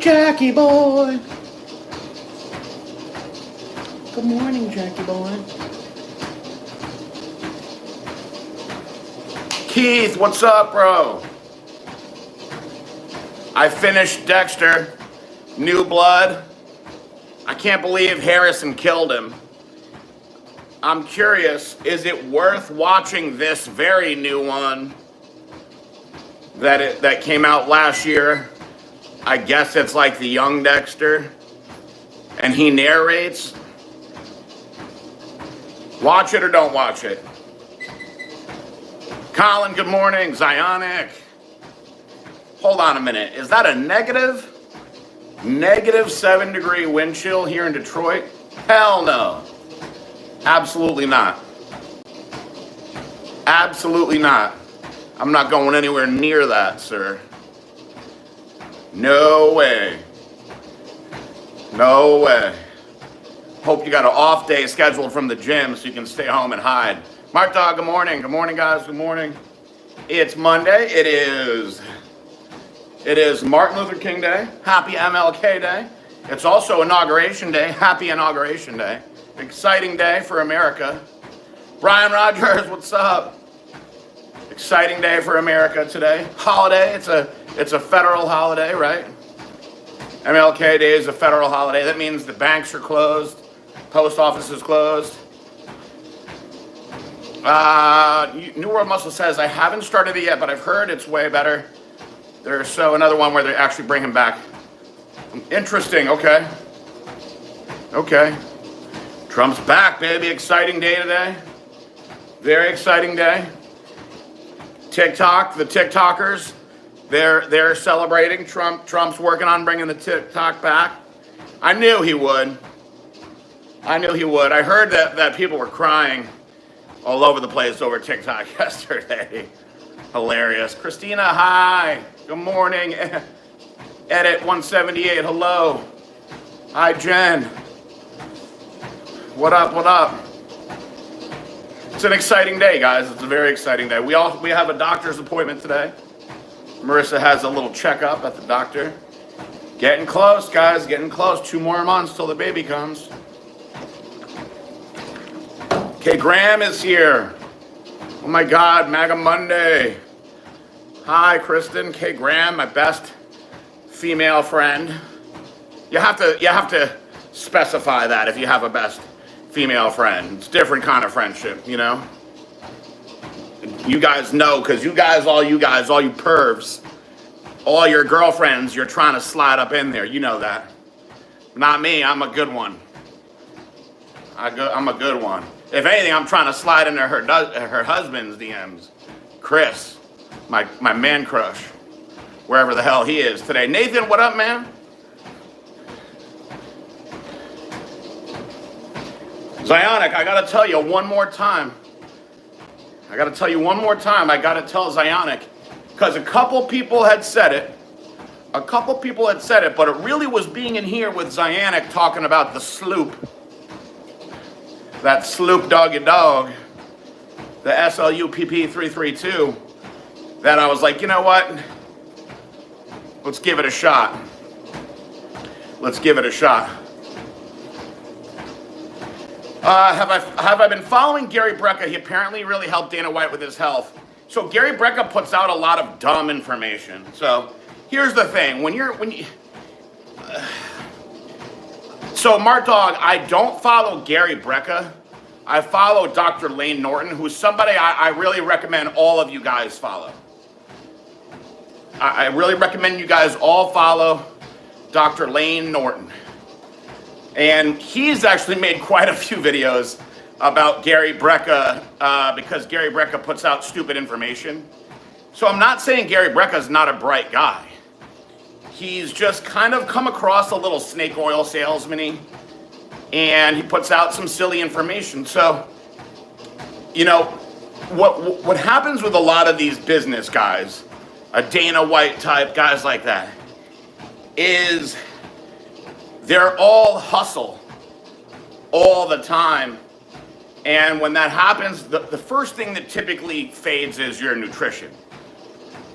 Jackie boy. Good morning, Jackie boy. Keith, what's up, bro? I finished Dexter. New Blood. I can't believe Harrison killed him. I'm curious, is it worth watching this very new one that came out last year? I guess it's like the young Dexter, and he narrates. Watch it or don't watch it. Colin, good morning. Zionic. Hold on a minute. Is that a negative 7-degree wind chill here in Detroit? Hell no. Absolutely not. Absolutely not. I'm not going anywhere near that, sir. No way. No way. Hope you got an off day scheduled from the gym so you can stay home and hide. Mark Dog, good morning. Good morning, guys. Good morning. It's Monday. It is Martin Luther King Day. Happy MLK Day. It's also Inauguration Day. Happy Inauguration Day. Exciting day for America. Brian Rogers, what's up? Exciting day for America today. Holiday. It's a federal holiday, right? MLK Day is a federal holiday. That means the banks are closed. Post office is closed. New World Muscle says, I haven't started it yet, but I've heard it's way better. There's another one where they actually bring him back. Interesting, okay. Okay. Trump's back, baby. Exciting day today. Very exciting day. TikTok, the TikTokers, they're celebrating. Trump's working on bringing the TikTok back. I knew he would. I heard that people were crying all over the place over TikTok yesterday. Hilarious. Christina, hi. Good morning. Edit 178, hello. Hi, Jen. What up, what up? It's an exciting day, guys. It's a very exciting day. We have a doctor's appointment today. Marissa has a little checkup at the doctor. Getting close, guys, getting close. 2 more months till the baby comes. Okay, Graham is here. Oh my God, MAGA Monday. Hi, Kristen. Kay Graham, my best female friend. You have to specify that if you have a best female friend. It's a different kind of friendship, you know? You guys know, because you all you pervs, all your girlfriends, you're trying to slide up in there. You know that. Not me. I'm a good one. I'm a good one. If anything, I'm trying to slide into her husband's DMs. Chris, my man crush, wherever the hell he is today. Nathan, what up, man? Zionic, I gotta tell you one more time. I gotta tell Zionic, because a couple people had said it, but it really was being in here with Zionic talking about the sloop. That sloop doggy dog, the SLUPP332, that I was like, you know what? Let's give it a shot. Have I been following Gary Brecka? He apparently really helped Dana White with his health. So Gary Brecka puts out a lot of dumb information. So here's the thing: So Mart Dog, I don't follow Gary Brecka. I follow Dr. Lane Norton, who's somebody I really recommend all of you guys follow. I really recommend you guys all follow Dr. Lane Norton. And he's actually made quite a few videos about Gary Brecka because Gary Brecka puts out stupid information. So I'm not saying Gary Brecka is not a bright guy. He's just kind of come across a little snake oil salesman-y, and he puts out some silly information. So, you know, what happens with a lot of these business guys, a Dana White type, guys like that, is they're all hustle all the time. And when that happens, the first thing that typically fades is your nutrition.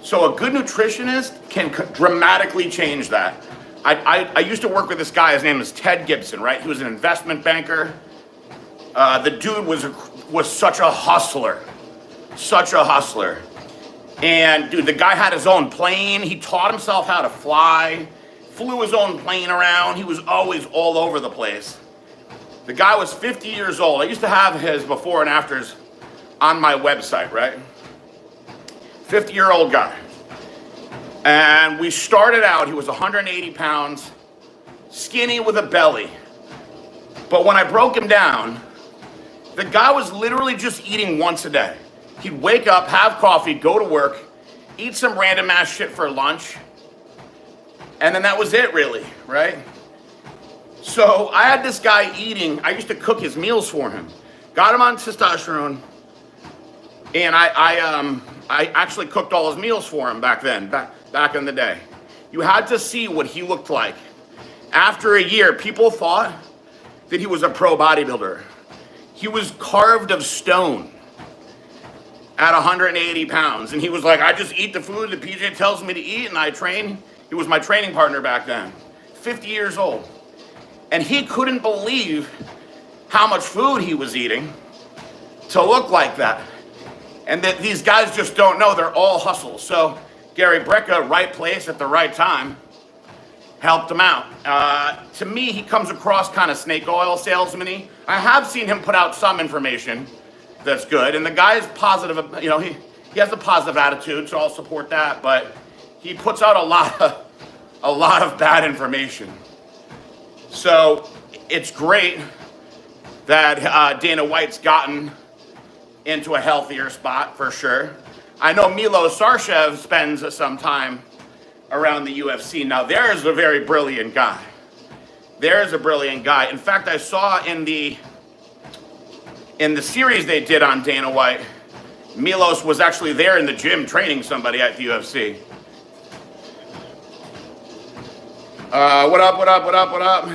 So a good nutritionist can dramatically change that. I used to work with this guy. His name is Ted Gibson, right? He was an investment banker. The dude was such a hustler. Such a hustler. And dude, the guy had his own plane. He taught himself how to fly, flew his own plane around. He was always all over the place. The guy was 50 years old. I used to have his before and afters on my website, right? 50-year-old guy. And we started out, he was 180 pounds, skinny with a belly. But when I broke him down, the guy was literally just eating once a day. He'd wake up, have coffee, go to work, eat some random ass shit for lunch, and then that was it really, right? So I had this guy eating, I used to cook his meals for him, got him on testosterone, and I actually cooked all his meals for him back then, back in the day. You had to see what he looked like. After a year, people thought that he was a pro bodybuilder. He was carved of stone at 180 pounds. And he was like, I just eat the food that PJ tells me to eat and I train. He was my training partner back then, 50 years old. And he couldn't believe how much food he was eating to look like that. And that these guys just don't know, they're all hustles. So Gary Brecka, right place at the right time, helped him out. To me, he comes across kind of snake oil salesman-y. I have seen him put out some information that's good, and the guy is positive, you know, he has a positive attitude, so I'll support that, but he puts out a lot of bad information. So it's great that Dana White's gotten into a healthier spot for sure. I know Milo Sarshev spends some time around the UFC. Now there's a very brilliant guy. There's a brilliant guy. In fact, I saw in the series they did on Dana White, Milos was actually there in the gym training somebody at the UFC. What up?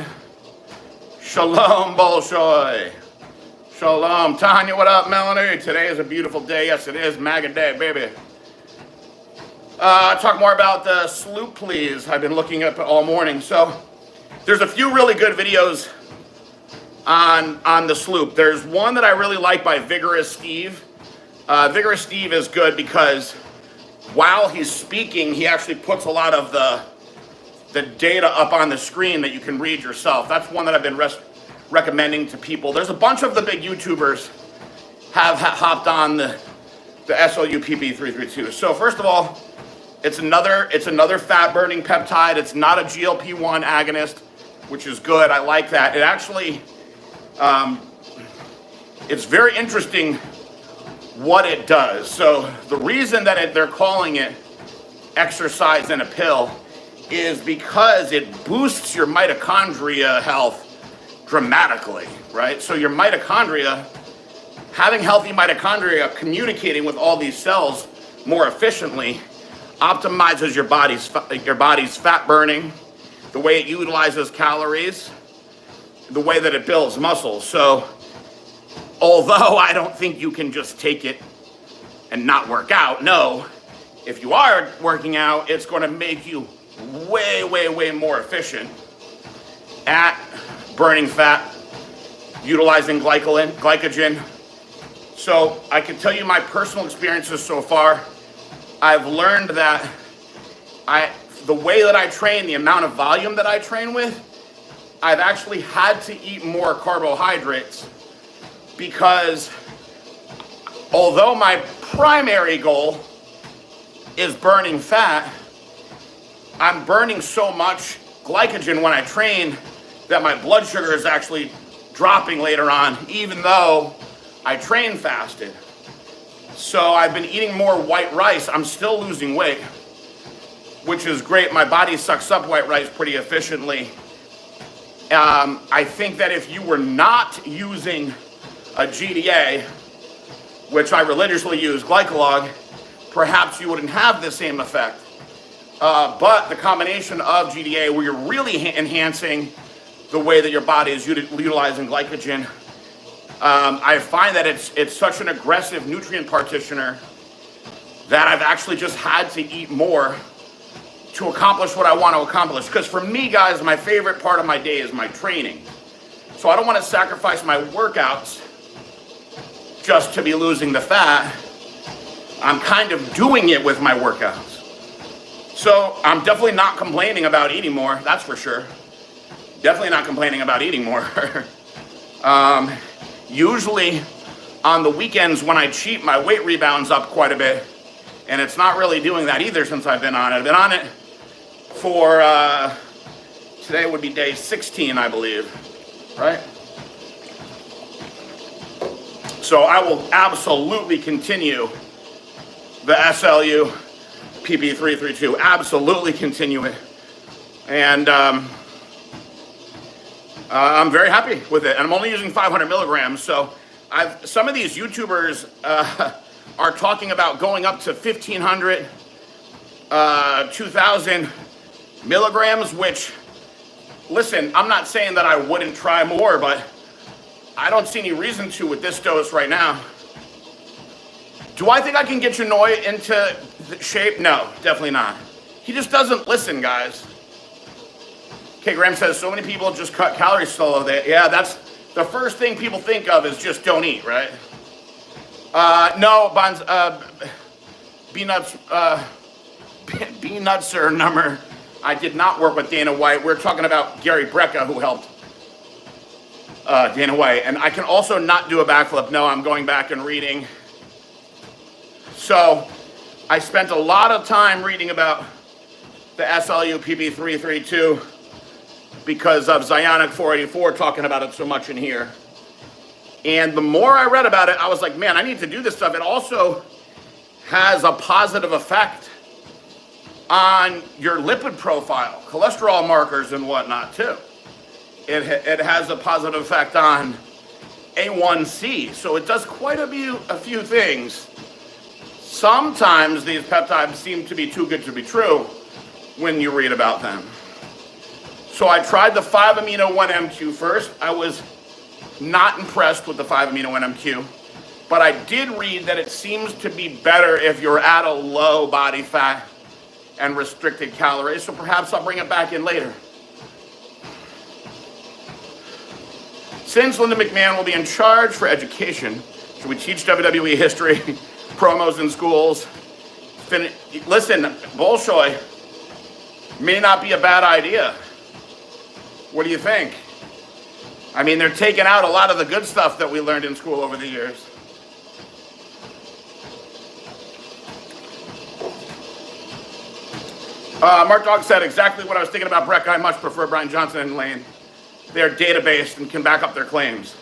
Shalom Bolshoy. Shalom. Tanya, what up, Melanie? Today is a beautiful day. Yes, it is. MAGA day, baby. Talk more about the sloop, please. I've been looking up all morning. So there's a few really good videos on the sloop. There's one that I really like by Vigorous Steve. Vigorous Steve is good because while he's speaking, he actually puts a lot of the data up on the screen that you can read yourself. That's one that I've been recommending to people. There's a bunch of the big YouTubers have hopped on the SLUPP332. So first of all, it's another fat burning peptide. It's not a GLP-1 agonist, which is good. I like that. It actually, it's very interesting what it does. So the reason that they're calling it exercise in a pill is because it boosts your mitochondria health dramatically, right? So your mitochondria, having healthy mitochondria communicating with all these cells more efficiently, optimizes your body's fat burning, the way it utilizes calories, the way that it builds muscles. So although I don't think you can just take it and not work out, no, if you are working out, it's going to make you way more efficient at burning fat, utilizing glycogen. So I can tell you my personal experiences so far. I've learned that the way that I train, the amount of volume that I train with, I've actually had to eat more carbohydrates because although my primary goal is burning fat, I'm burning so much glycogen when I train that my blood sugar is actually dropping later on, even though I train fasted. So I've been eating more white rice. I'm still losing weight, which is great. My body sucks up white rice pretty efficiently. I think that if you were not using a GDA, which I religiously use, glycolog, perhaps you wouldn't have the same effect. But the combination of GDA, where you're really enhancing the way that your body is utilizing glycogen, I find that it's such an aggressive nutrient partitioner that I've actually just had to eat more to accomplish what I want to accomplish. Because for me, guys, my favorite part of my day is my training. So I don't want to sacrifice my workouts just to be losing the fat. I'm kind of doing it with my workouts. So I'm definitely not complaining about eating more, that's for sure. Definitely not complaining about eating more. Usually on the weekends when I cheat, my weight rebounds up quite a bit. And it's not really doing that either since I've been on it. I've been on it for, today would be day 16, I believe, right? So I will absolutely continue the SLU PP332, absolutely continue it. And I'm very happy with it. And I'm only using 500 milligrams. So some of these YouTubers are talking about going up to 1,500, 2,000 milligrams, which, listen, I'm not saying that I wouldn't try more, but I don't see any reason to with this dose right now. Do I think I can get Chinoy into shape? No, definitely not. He just doesn't listen, guys. Okay, Graham says, so many people just cut calories solo. Yeah, that's the first thing people think of is just don't eat, right? No, Bonds, B-Nutser number. I did not work with Dana White. We're talking about Gary Brecka, who helped Dana White. And I can also not do a backflip. No, I'm going back and reading. So I spent a lot of time reading about the SLU PP332 because of Zionic 484 talking about it so much in here. And the more I read about it, I was like, man, I need to do this stuff. It also has a positive effect on your lipid profile, cholesterol markers and whatnot too. It has a positive effect on A1C. So it does quite a few things. Sometimes these peptides seem to be too good to be true when you read about them. So I tried the 5-amino 1-MQ first. I was not impressed with the 5-amino 1-MQ, but I did read that it seems to be better if you're at a low body fat and restricted calories, so perhaps I'll bring it back in later. Since Linda McMahon will be in charge for education, should we teach WWE history, promos in schools? Listen, Bolshoy may not be a bad idea. What do you think? I mean, they're taking out a lot of the good stuff that we learned in school over the years. Mark Dog said exactly what I was thinking about Breck. I much prefer Brian Johnson and Lane. They're data-based and can back up their claims.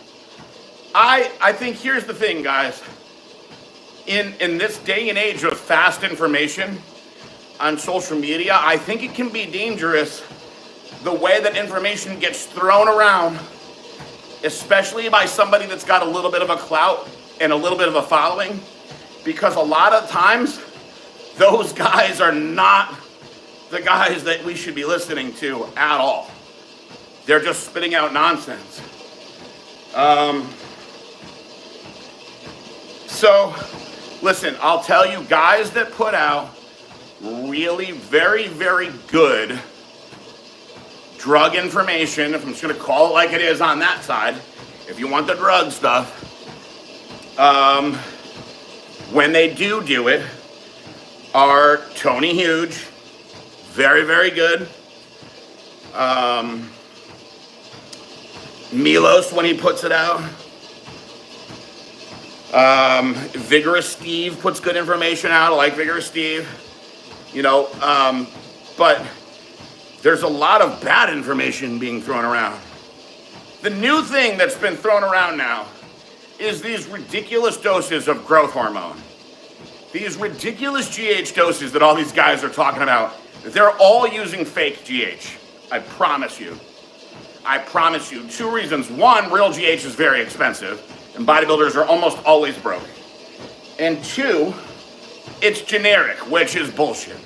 I think here's the thing, guys. In this day and age of fast information on social media, I think it can be dangerous the way that information gets thrown around, especially by somebody that's got a little bit of a clout and a little bit of a following, because a lot of times those guys are not the guys that we should be listening to at all. They're just spitting out nonsense. So, listen, I'll tell you, guys that put out really very, very good drug information, if I'm just going to call it like it is on that side, if you want the drug stuff, when they do it, are Tony Huge, very, very good. Milos, when he puts it out. Vigorous Steve puts good information out. I like Vigorous Steve. You know, but there's a lot of bad information being thrown around. The new thing that's been thrown around now is these ridiculous doses of growth hormone. These ridiculous GH doses that all these guys are talking about. They're all using fake GH. I promise you. I promise you. Two reasons. One, real GH is very expensive, and bodybuilders are almost always broke. And two, it's generic, which is bullshit.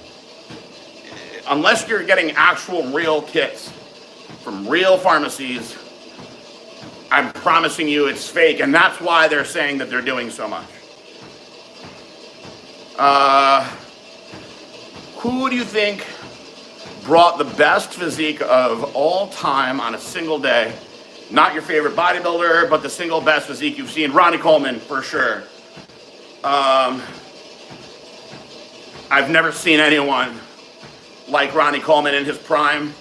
Unless you're getting actual real kits from real pharmacies, I'm promising you it's fake, and that's why they're saying that they're doing so much. Who do you think brought the best physique of all time on a single day. Not your favorite bodybuilder, but the single best physique you've seen. Ronnie Coleman, for sure. I've never seen anyone like Ronnie Coleman in his prime.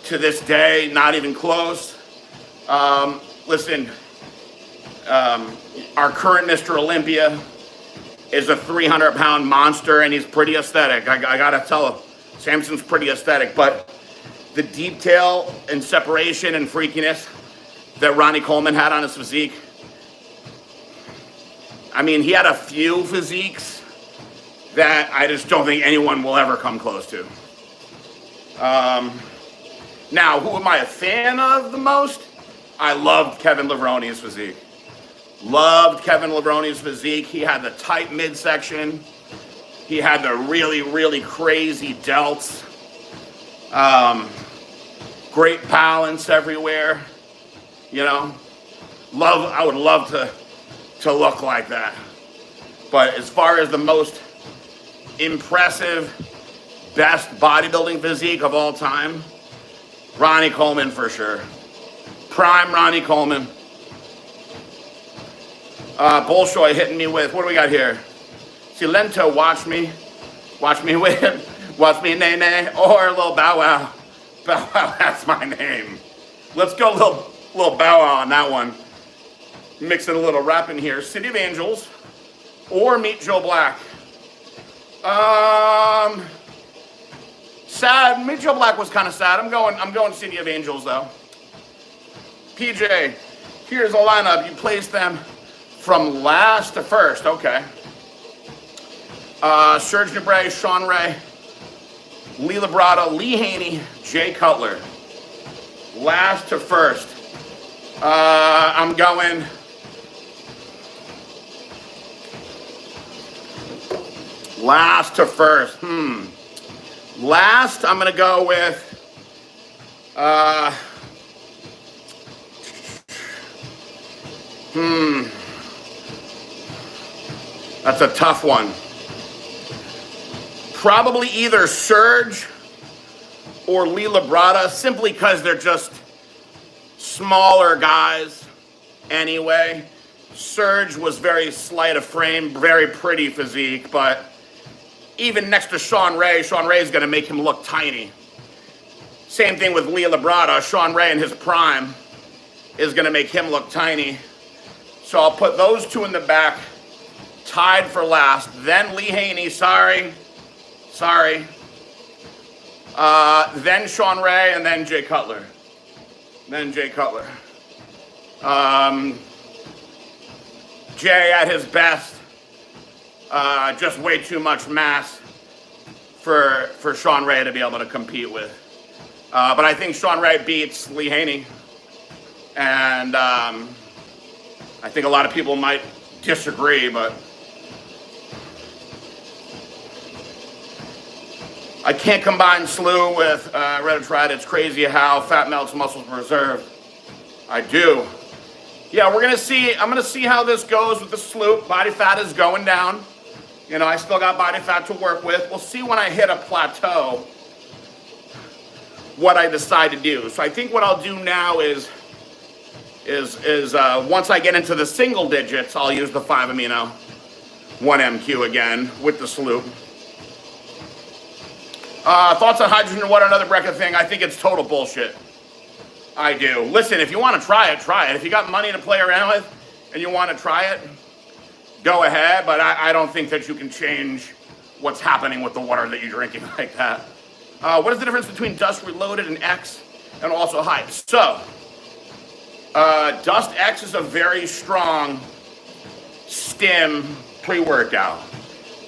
To this day, not even close. Listen, our current Mr. Olympia is a 300-pound monster, and he's pretty aesthetic. I gotta tell him, Samson's pretty aesthetic, but the detail and separation and freakiness that Ronnie Coleman had on his physique, I mean, he had a few physiques that I just don't think anyone will ever come close to. Now, who am I a fan of the most? I loved Kevin Levroni's physique. Loved Kevin Levroni's physique. He had the tight midsection. He had the really, really crazy delts. Great balance everywhere. You know, I would love to look like that. But as far as the most impressive, best bodybuilding physique of all time, Ronnie Coleman for sure. Prime Ronnie Coleman. Bolshoy hitting me with, what do we got here? Silento, watch me win, watch me nay nay, or little Bow Wow. Bow Wow, that's my name. Let's go little Bow Wow on that one. Mixing a little rap in here. City of Angels or Meet Joe Black. Sad. Meet Joe Black was kind of sad. I'm going City of Angels though. PJ, here's a lineup. You place them from last to first. Okay. Serge Nubret, Sean Ray, Lee Labrada, Lee Haney, Jay Cutler. Last to first. I'm going last to first. Last, I'm going to go with that's a tough one. Probably either Serge or Lee Labrada, simply because they're just smaller guys anyway. Serge was very slight of frame, very pretty physique, but even next to Sean Ray is going to make him look tiny. Same thing with Lee Labrada. Sean Ray in his prime is going to make him look tiny. So I'll put those two in the back, tied for last. Then Lee Haney, sorry. Then Sean Ray, and then Jay Cutler. Jay at his best. Just way too much mass for Sean Ray to be able to compete with. But I think Sean Ray beats Lee Haney. And I think a lot of people might disagree, but I can't combine Slew with Reditried. It's crazy how fat melts, muscles preserved. I do. Yeah, I'm gonna see how this goes with the Slew. Body fat is going down. You know, I still got body fat to work with. We'll see when I hit a plateau what I decide to do. So I think what I'll do now is once I get into the single digits, I'll use the 5 amino 1MQ again with the Sloop. Thoughts on hydrogen and water, another Brecca thing? I think it's total bullshit. I do. Listen, if you want to try it, try it. If you got money to play around with and you want to try it, go ahead. But I don't think that you can change what's happening with the water that you're drinking like that. What is the difference between Dust Reloaded and X and also Hype? So, Dust X is a very strong stim pre-workout.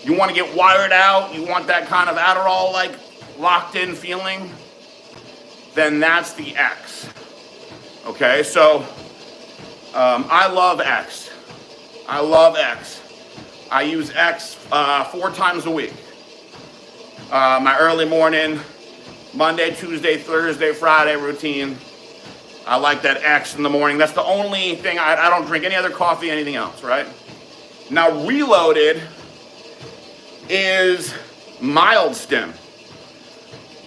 You want to get wired out, you want that kind of Adderall-like locked in feeling, then that's the X. Okay, so I love X. I use X 4 times a week. My early morning, Monday, Tuesday, Thursday, Friday routine. I like that X in the morning. That's the only thing. I don't drink any other coffee, anything else, right? Now, Reloaded is mild stim.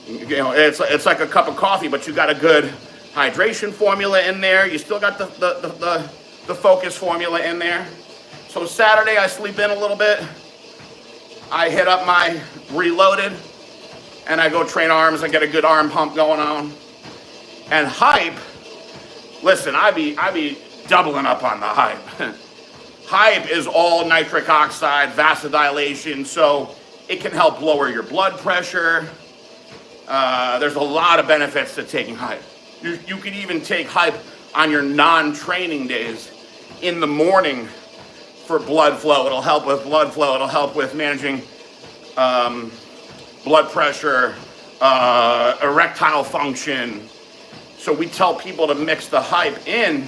It's like a cup of coffee, but you got a good hydration formula in there. You still got the focus formula in there. So Saturday I sleep in a little bit. I hit up my Reloaded, and I go train arms. I get a good arm pump going on. And hype, listen, I be doubling up on the hype. Hype is all nitric oxide, vasodilation, so it can help lower your blood pressure. There's a lot of benefits to taking hype. You could even take hype on your non-training days in the morning for blood flow. It'll help with blood flow. It'll help with managing blood pressure, erectile function. So we tell people to mix the hype in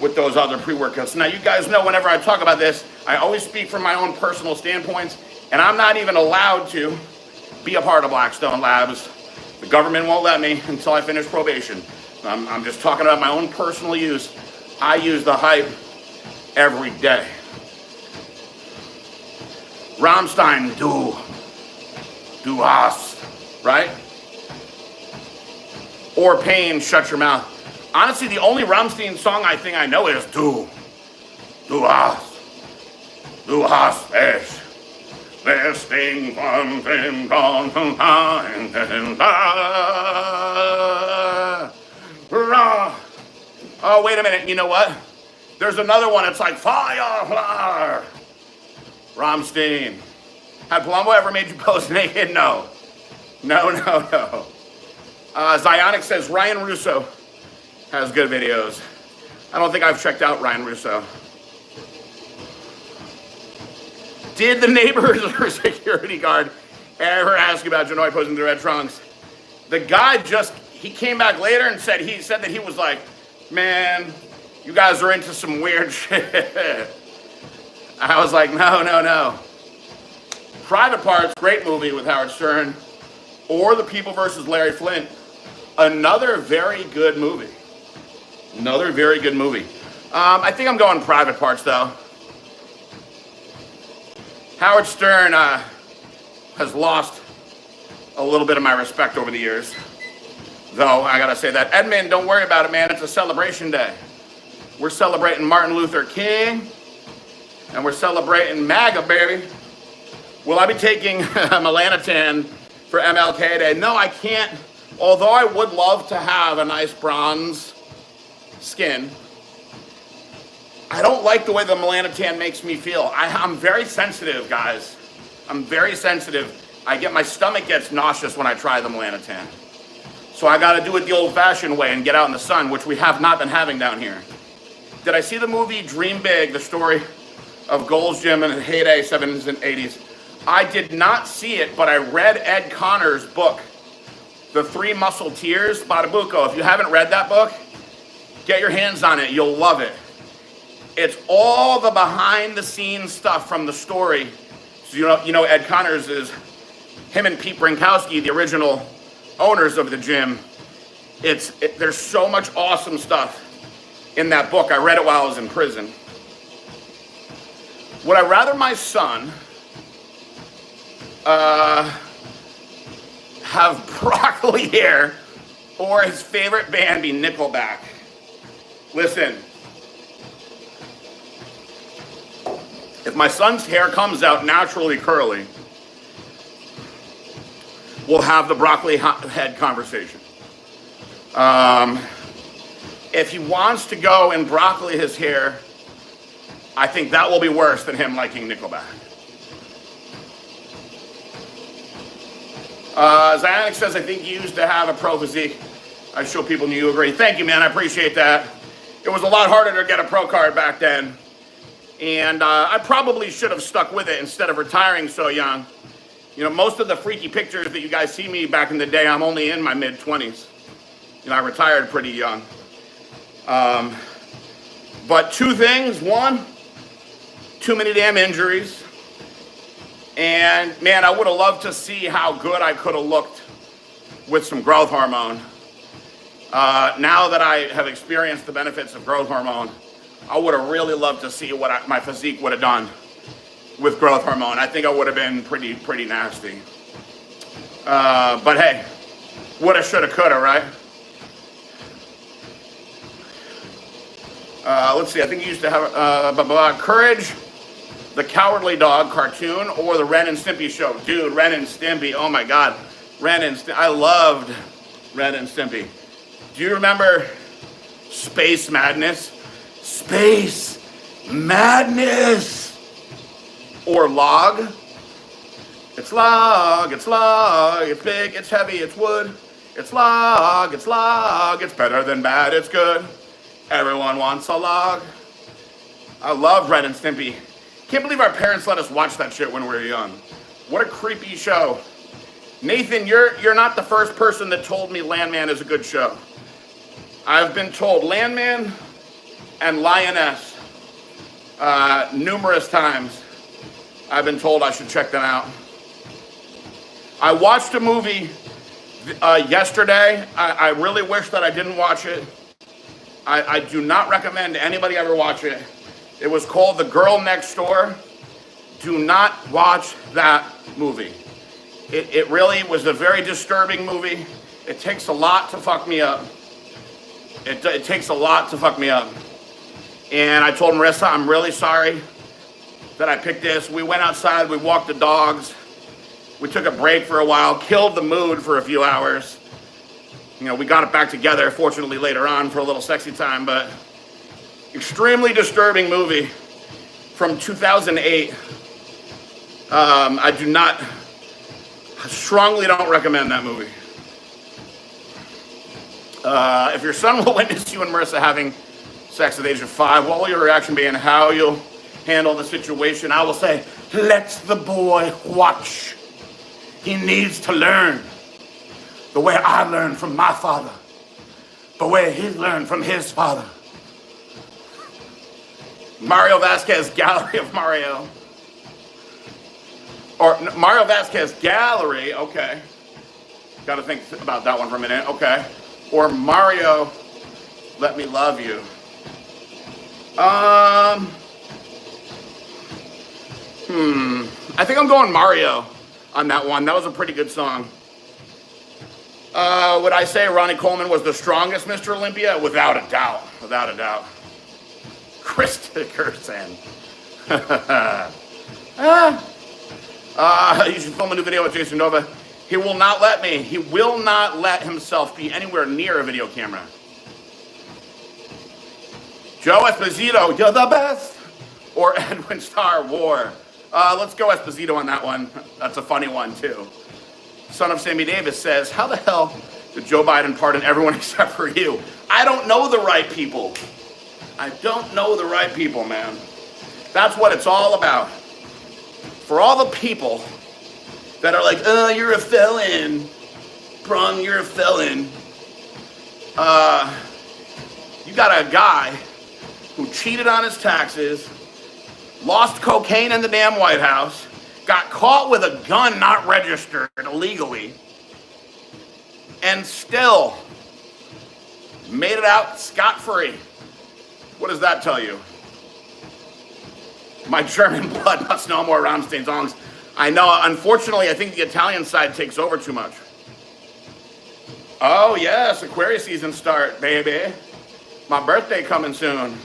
with those other pre-workouts. Now, you guys know whenever I talk about this, I always speak from my own personal standpoints, and I'm not even allowed to be a part of Blackstone Labs. The government won't let me until I finish probation. I'm just talking about my own personal use. I use the hype every day. Rammstein, du hast, right? Or Pain, Shut Your Mouth. Honestly, the only Rammstein song I think I know is du hast es. This thing from him gone from Oh, wait a minute, you know what? There's another one, it's like Fire. Rammstein. Had Palumbo ever made you pose naked? No. Zionic says Ryan Russo has good videos. I don't think I've checked out Ryan Russo. Did the neighbors or security guard ever ask you about Janoi posing the red trunks? The guy he came back later and said that he was like, man, you guys are into some weird shit. I was like, no. Private Parts, great movie with Howard Stern. Or The People versus Larry Flint, another very good movie. I think I'm going Private Parts though. Howard Stern has lost a little bit of my respect over the years. Though, I gotta say that. Edmund, don't worry about it, man. It's a celebration day. We're celebrating Martin Luther King, and we're celebrating MAGA, baby. Will I be taking melanotan for MLK Day? No, I can't. Although I would love to have a nice bronze skin, I don't like the way the melanotan makes me feel. I'm very sensitive, guys. I'm very sensitive. My stomach gets nauseous when I try the melanotan. So I gotta do it the old-fashioned way and get out in the sun, which we have not been having down here. Did I see the movie Dream Big, the story of Gold's Gym in the heyday, 70s and 80s? I did not see it, but I read Ed Connor's book, The Three Musketeers, Badabuco. If you haven't read that book, get your hands on it. You'll love it. It's all the behind-the-scenes stuff from the story. So you know Ed Connor's is him and Pete Brinkowski, the original owners of the gym. There's so much awesome stuff in that book. I read it while I was in prison. Would I rather my son have broccoli hair or his favorite band be Nickelback? Listen, if my son's hair comes out naturally curly, we'll have the broccoli head conversation. If he wants to go and broccoli his hair, I think that will be worse than him liking Nickelback. Zionic says, I think you used to have a pro physique. I show people you agree. Thank you, man. I appreciate that. It was a lot harder to get a pro card back then. And I probably should have stuck with it instead of retiring so young. You know, most of the freaky pictures that you guys see me back in the day, I'm only in my mid-20s. You know, I retired pretty young. But two things. One, too many damn injuries. And, man, I would have loved to see how good I could have looked with some growth hormone. Now that I have experienced the benefits of growth hormone, I would have really loved to see what my physique would have done with growth hormone. I think I would have been pretty nasty. But hey, Woulda, shoulda, coulda, right? Let's see, I think you used to have Courage, the Cowardly Dog cartoon, or the Ren and Stimpy show. Dude, Ren and Stimpy, oh my God. I loved Ren and Stimpy. Do you remember Space Madness? Space Madness! Or Log? It's log, it's big, it's heavy, it's wood. It's log, it's better than bad, it's good. Everyone wants a log. I love Ren and Stimpy. Can't believe our parents let us watch that shit when we were young. What a creepy show. Nathan, you're not the first person that told me Landman is a good show. I've been told Landman and Lioness numerous times. I've been told I should check them out. I watched a movie yesterday. I really wish that I didn't watch it. I do not recommend anybody ever watch it. It was called The Girl Next Door. Do not watch that movie. It really was a very disturbing movie. It takes a lot to fuck me up. It takes a lot to fuck me up. And I told Marissa, I'm really sorry that I picked this. We went outside, we walked the dogs. We took a break for a while, killed the mood for a few hours. You know, we got it back together, fortunately, later on for a little sexy time, but extremely disturbing movie from 2008. I strongly don't recommend that movie. If your son will witness you and Marissa having sex at the age of 5, what will your reaction be and how you'll handle the situation? I will say, let the boy watch. He needs to learn the way I learned from my father, the way he learned from his father. Mario Vasquez, Gallery of Mario. Or Mario Vasquez Gallery, okay. Got to think about that one for a minute, okay. Or Mario, Let Me Love You. I think I'm going Mario on that one. That was a pretty good song. Would I say Ronnie Coleman was the strongest Mr. Olympia? Without a doubt. Without a doubt. Chris Dickerson. You should film a new video with Jason Nova. He will not let me. He will not let himself be anywhere near a video camera. Joe Esposito, you're the best. Or Edwin Starr, War. Let's go Esposito on that one. That's a funny one, too. Son of Sammy Davis says, how the hell did Joe Biden pardon everyone except for you? I don't know the right people. I don't know the right people, man. That's what it's all about. For all the people that are like, oh, you're a felon. Braun, you're a felon. You got a guy who cheated on his taxes, lost cocaine in the damn White House, got caught with a gun not registered illegally, and still made it out scot-free. What does that tell you? My German blood must know more Rammstein songs. I know, unfortunately, I think the Italian side takes over too much. Oh yes, Aquarius season start, baby. My birthday coming soon.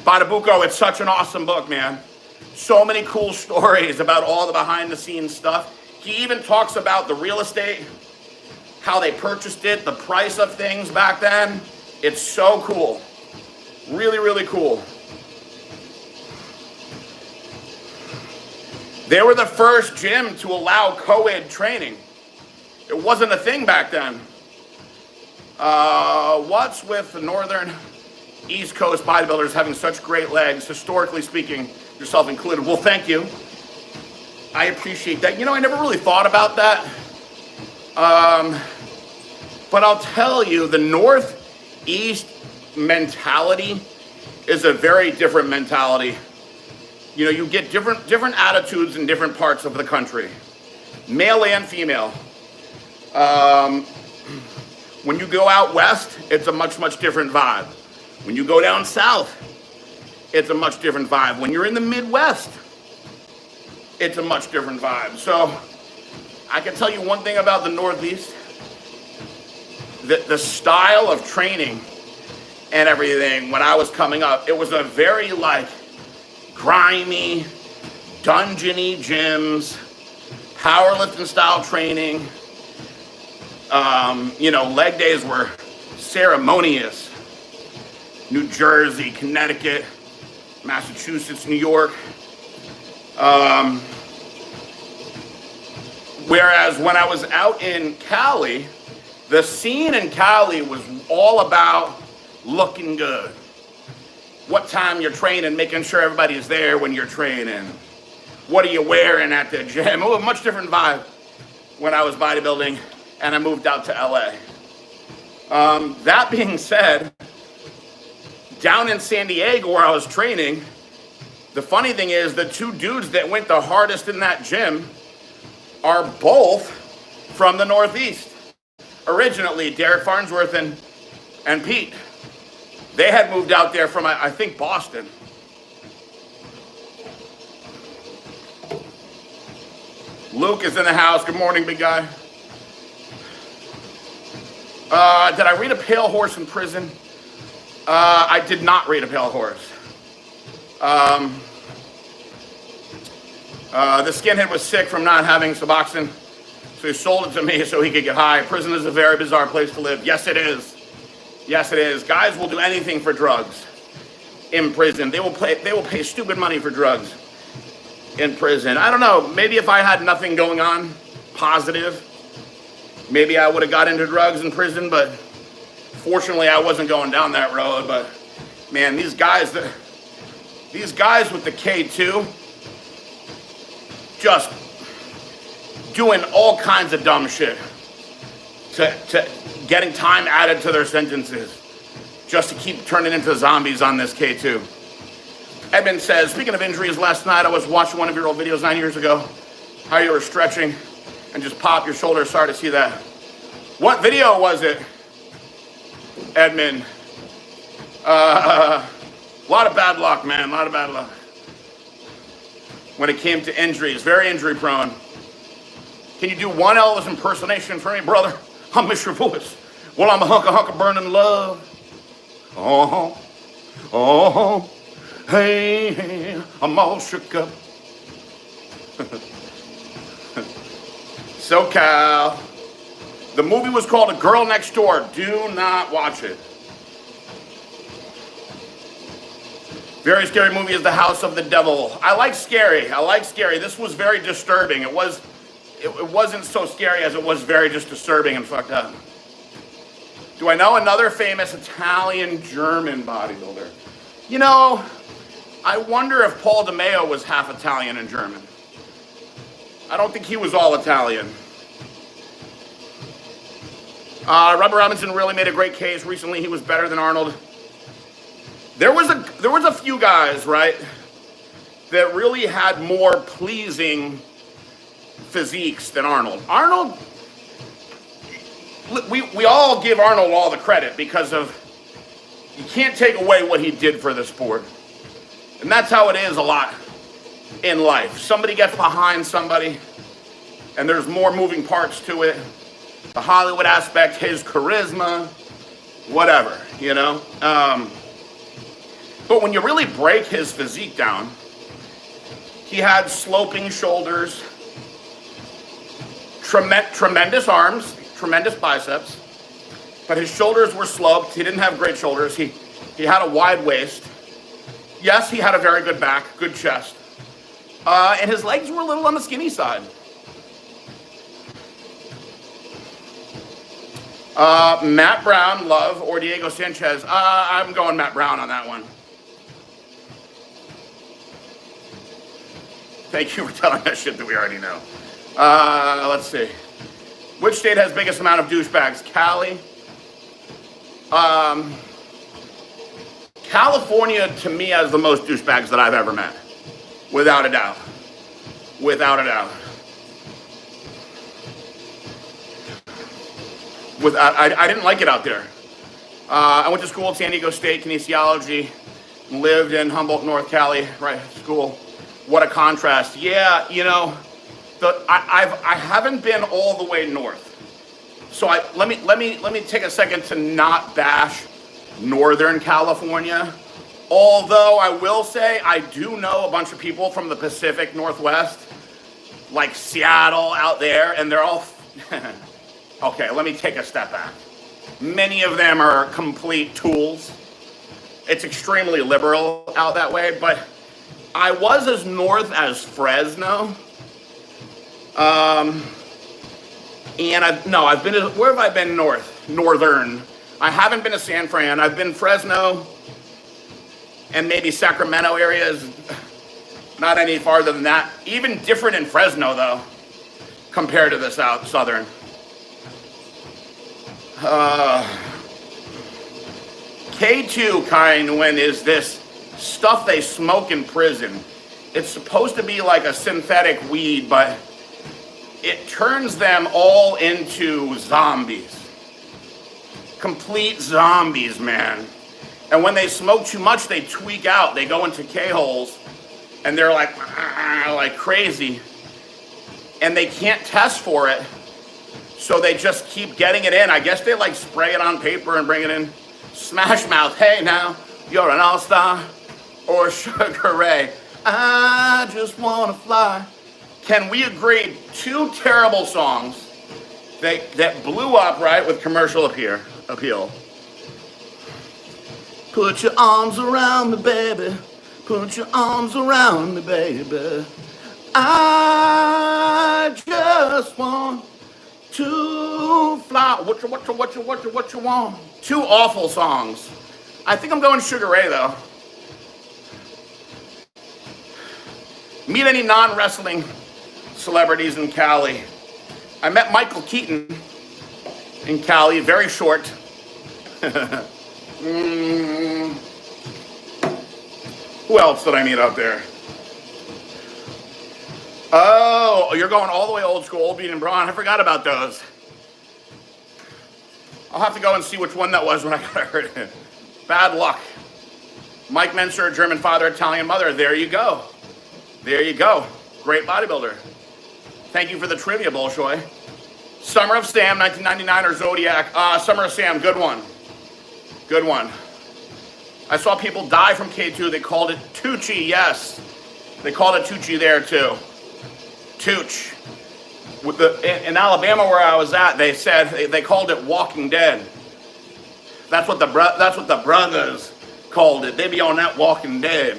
Badabuco, it's such an awesome book, man. So many cool stories about all the behind the scenes stuff. He even talks about the real estate, how they purchased it, the price of things back then. It's so cool. Really, really cool. They were the first gym to allow co-ed training. It wasn't a thing back then. What's with the northern East Coast bodybuilders having such great legs, historically speaking, yourself included? Well, thank you. I appreciate that. You know, I never really thought about that. But I'll tell you, the Northeast mentality is a very different mentality. You know, you get different attitudes in different parts of the country, male and female. When you go out west, it's a much, much different vibe. When you go down south, it's a much different vibe. When you're in the Midwest, it's a much different vibe. So I can tell you one thing about the Northeast. the style of training and everything when I was coming up, it was a very like grimy, dungeony gyms, powerlifting style training. Leg days were ceremonious. New Jersey, Connecticut, Massachusetts, New York. Whereas when I was out in Cali, the scene in Cali was all about looking good. What time you're training, making sure everybody's there when you're training. What are you wearing at the gym? Oh, a much different vibe when I was bodybuilding and I moved out to LA. That being said, down in San Diego where I was training, the funny thing is the two dudes that went the hardest in that gym are both from the Northeast. Originally, Derek Farnsworth and Pete. They had moved out there from, I think, Boston. Luke is in the house. Good morning, big guy. Did I read A Pale Horse in prison? I did not read A Pale Horse. The skinhead was sick from not having Suboxone, so he sold it to me so he could get high. Prison is a very bizarre place to live. Yes, it is. Yes, it is. Guys will do anything for drugs in prison. They will pay stupid money for drugs in prison. I don't know. Maybe if I had nothing going on positive, maybe I would have got into drugs in prison, but fortunately I wasn't going down that road. But man, these guys with the K2 just doing all kinds of dumb shit to getting time added to their sentences just to keep turning into zombies on this K2. Edmund says, speaking of injuries, last night I was watching one of your old videos 9 years ago, how you were stretching and just pop your shoulder. Sorry to see that. What video was it, Edmund? A lot of bad luck, man, a lot of bad luck. When it came to injuries, very injury prone. Can you do one Elvis impersonation for me, brother? I'll miss your voice. Well, I'm a hunk of burning love. Oh, oh, hey, hey, I'm all shook up. SoCal. The movie was called A Girl Next Door. Do not watch it. Very scary movie is The House of the Devil. I like scary. This was very disturbing. It wasn't so scary as it was very just disturbing and fucked up. Do I know another famous Italian-German bodybuilder? You know, I wonder if Paul DeMeo was half Italian and German. I don't think he was all Italian. Robert Robinson really made a great case. Recently, he was better than Arnold. There was a few guys, right, that really had more pleasing physiques than Arnold. Arnold, we all give Arnold all the credit because of, you can't take away what he did for the sport. And that's how it is a lot in life. Somebody gets behind somebody and there's more moving parts to it. The Hollywood aspect, his charisma, whatever, you know. But when you really break his physique down, he had sloping shoulders, tremendous arms, tremendous biceps, but his shoulders were sloped. He didn't have great shoulders. He had a wide waist. Yes, he had a very good back, good chest. And his legs were a little on the skinny side. Matt Braun, love, or Diego Sanchez. I'm going Matt Braun on that one. Thank you for telling that shit that we already know. Let's see. Which state has biggest amount of douchebags? Cali. California, to me, has the most douchebags that I've ever met. Without a doubt. Without a doubt. I didn't like it out there. I went to school at San Diego State, kinesiology, lived in Humboldt, North Cali, right, school. What a contrast. Yeah, you know, I haven't been all the way north. So let me take a second to not bash Northern California. Although I will say I do know a bunch of people from the Pacific Northwest, like Seattle out there, and they're all okay, let me take a step back. Many of them are complete tools. It's extremely liberal out that way, but I was as north as Fresno. And I've been to, where have I been northern? I haven't been to San Fran. I've been Fresno and maybe Sacramento areas. Not any farther than that. Even different in Fresno though, compared to the southern. K2 kind when is this stuff they smoke in prison. It's supposed to be like a synthetic weed, but it turns them all into zombies. Complete zombies, man. And when they smoke too much, they tweak out. They go into K-holes, and they're like crazy. And they can't test for it, so they just keep getting it in. I guess they like spray it on paper and bring it in. Smash Mouth, hey now, you're an all-star. Or Sugar Ray, I just wanna fly. Can we agree, two terrible songs that blew up, right, with commercial appeal. Put your arms around me, baby. Put your arms around me, baby. I just want to fly. What you want? Two awful songs. I think I'm going Sugar Ray, though. Meet any non-wrestling celebrities in Cali. I met Michael Keaton in Cali, very short. Who else did I meet out there? Oh, you're going all the way old school, Old Bean and Braun. I forgot about those. I'll have to go and see which one that was when I got heard it. Bad luck. Mike Menser, German father, Italian mother. There you go. There you go. Great bodybuilder. Thank you for the trivia, Bolshoy. Summer of Sam, 1999, or Zodiac. Summer of Sam, good one. Good one. I saw people die from K2. They called it Tucci, yes. They called it Tucci there, too. Tooch. In Alabama, where I was at, they said they called it Walking Dead. That's what the brothers called it. They be on that Walking Dead.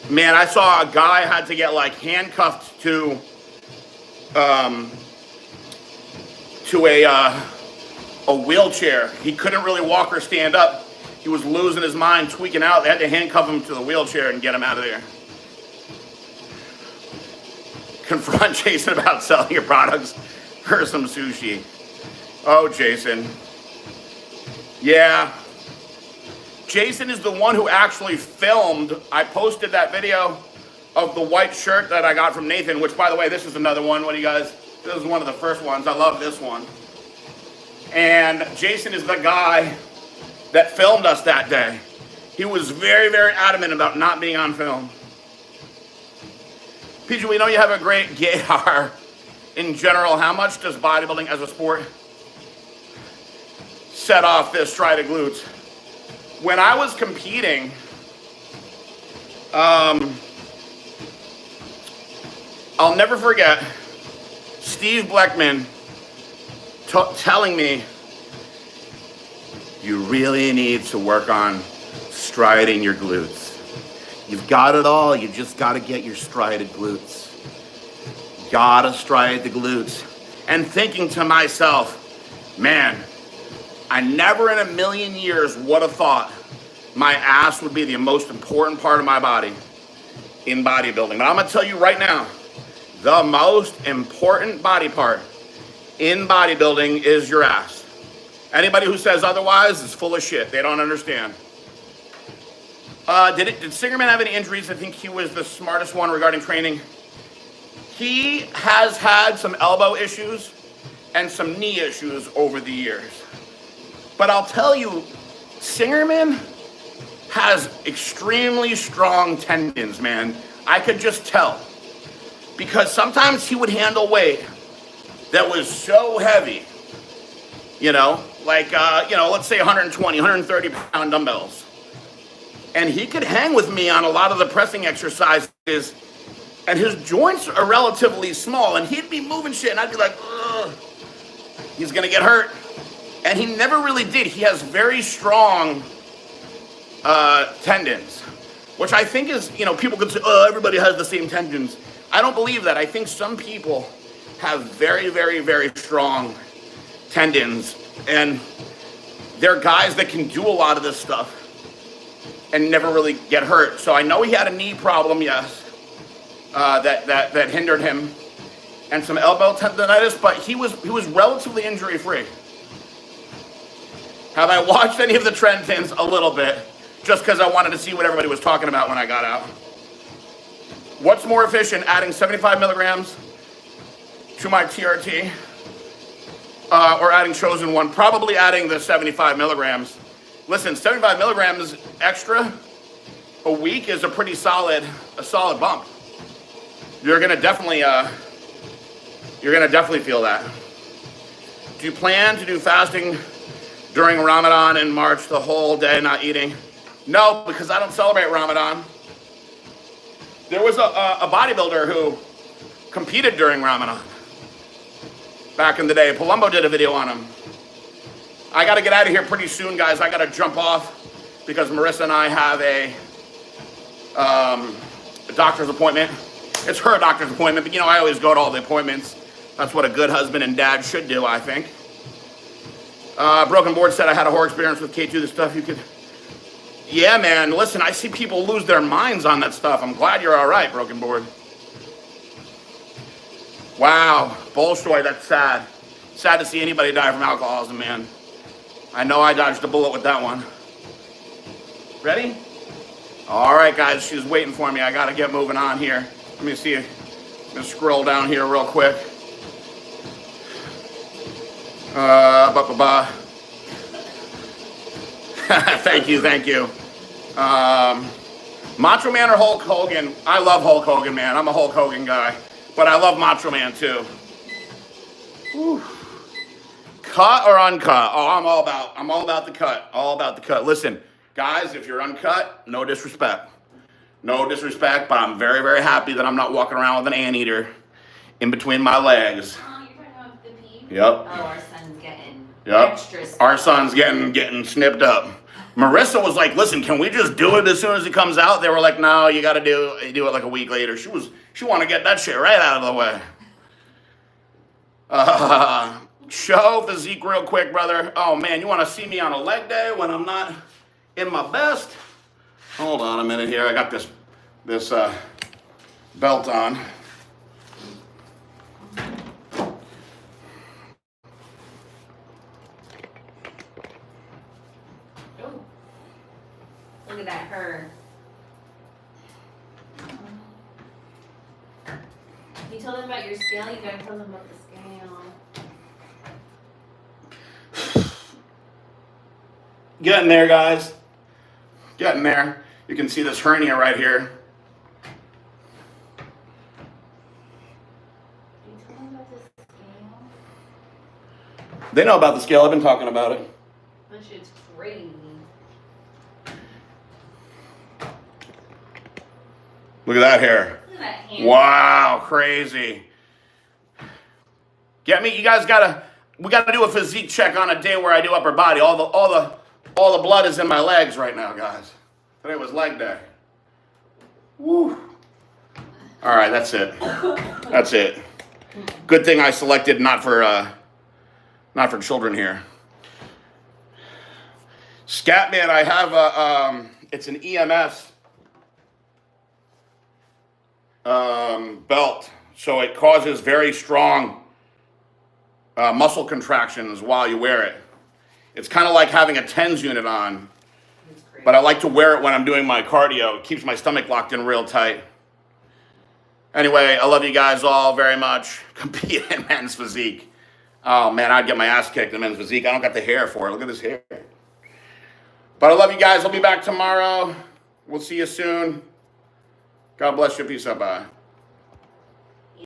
Man, I saw a guy had to get like handcuffed to a wheelchair. He couldn't really walk or stand up. He was losing his mind, tweaking out. They had to handcuff him to the wheelchair and get him out of there. Confront Jason about selling your products for some sushi. Oh, Jason. Yeah. Jason is the one who actually filmed. I posted that video of the white shirt that I got from Nathan, which, by the way, this is another one. What do you guys? This is one of the first ones. I love this one. And Jason is the guy that filmed us that day. He was very, very adamant about not being on film. PJ, we know you have a great gaydar in general. How much does bodybuilding as a sport set off this striated glutes? When I was competing, I'll never forget Steve Bleckman telling me, you really need to work on striating your glutes. You've got it all, you just gotta get your striated glutes. Gotta striate the glutes. And thinking to myself, man, I never in a million years would have thought my ass would be the most important part of my body in bodybuilding. But I'm gonna tell you right now, the most important body part in bodybuilding is your ass. Anybody who says otherwise is full of shit. They don't understand. Did Singerman have any injuries? I think he was the smartest one regarding training. He has had some elbow issues and some knee issues over the years. But I'll tell you, Singerman has extremely strong tendons, man. I could just tell. because sometimes he would handle weight that was so heavy, like, let's say 120, 130 pound dumbbells. And he could hang with me on a lot of the pressing exercises, and his joints are relatively small, and he'd be moving shit, and I'd be like, ugh, he's gonna get hurt. And he never really did. He has very strong tendons, which I think is, people could say, oh, everybody has the same tendons. I don't believe that. I think some people have very, very, very strong tendons, and they're guys that can do a lot of this stuff and never really get hurt. So I know he had a knee problem, yes, that hindered him, and some elbow tendonitis, but he was relatively injury free. Have I watched any of the trend pins? A little bit, just because I wanted to see what everybody was talking about when I got out. What's more efficient, adding 75 milligrams to my TRT or adding Chosen One? Probably adding the 75 milligrams. Listen, 75 milligrams extra a week is a pretty solid bump. You're gonna definitely feel that. Do you plan to do fasting during Ramadan in March, the whole day not eating? No, because I don't celebrate Ramadan. There was a bodybuilder who competed during Ramadan back in the day. Palumbo did a video on him. I got to get out of here pretty soon, guys. I got to jump off because Marissa and I have a doctor's appointment. It's her doctor's appointment, but I always go to all the appointments. That's what a good husband and dad should do, I think. Broken Board said I had a horror experience with K2, the stuff you could... Yeah, man, listen, I see people lose their minds on that stuff. I'm glad you're all right, Broken Board. Wow, Bolshoy, that's sad. Sad to see anybody die from alcoholism, man. I know I dodged a bullet with that one. Ready? All right, guys, she's waiting for me. I got to get moving on here. Let me see. I'm going to scroll down here real quick. Thank you. Macho Man or Hulk Hogan? I love Hulk Hogan, man. I'm a Hulk Hogan guy, but I love Macho Man too. Whew. Cut or uncut? Oh, I'm all about the cut. All about the cut. Listen, guys, if you're uncut, no disrespect. No disrespect, but I'm very, very happy that I'm not walking around with an anteater in between my legs. Oh, you're talking about the pee? Yep. Oh, our son's getting extra stuff. Our son's getting snipped up. Marissa was like, listen, can we just do it as soon as it comes out? They were like, no, you got to do it like a week later. She wanted to get that shit right out of the way. Show physique real quick, brother. Oh, man, you want to see me on a leg day when I'm not in my best? Hold on a minute here. I got this belt on. Look at that, her. You told them about your scale, you gotta tell them about the scale. Getting there, guys. Getting there. You can see this hernia right here. You told them about the scale? They know about the scale. I've been talking about it. That shit's crazy. Look at that hair. Look at that hand. Wow, crazy. Get me? You guys we gotta do a physique check on a day where I do upper body. All the blood is in my legs right now, guys. Today was leg day. Woo. All right, that's it. That's it. Good thing I selected not for children here. Scatman, I have it's an EMS belt, so it causes very strong muscle contractions while you wear it. It's kind of like having a TENS unit on, but I like to wear it when I'm doing my cardio. It keeps my stomach locked in real tight. Anyway, I love you guys all very much. Compete in men's physique. Oh man, I'd get my ass kicked in men's physique. I don't got the hair for it. Look at this hair. But I love you guys. I'll be back tomorrow. We'll see you soon. God bless you. Peace out. Bye.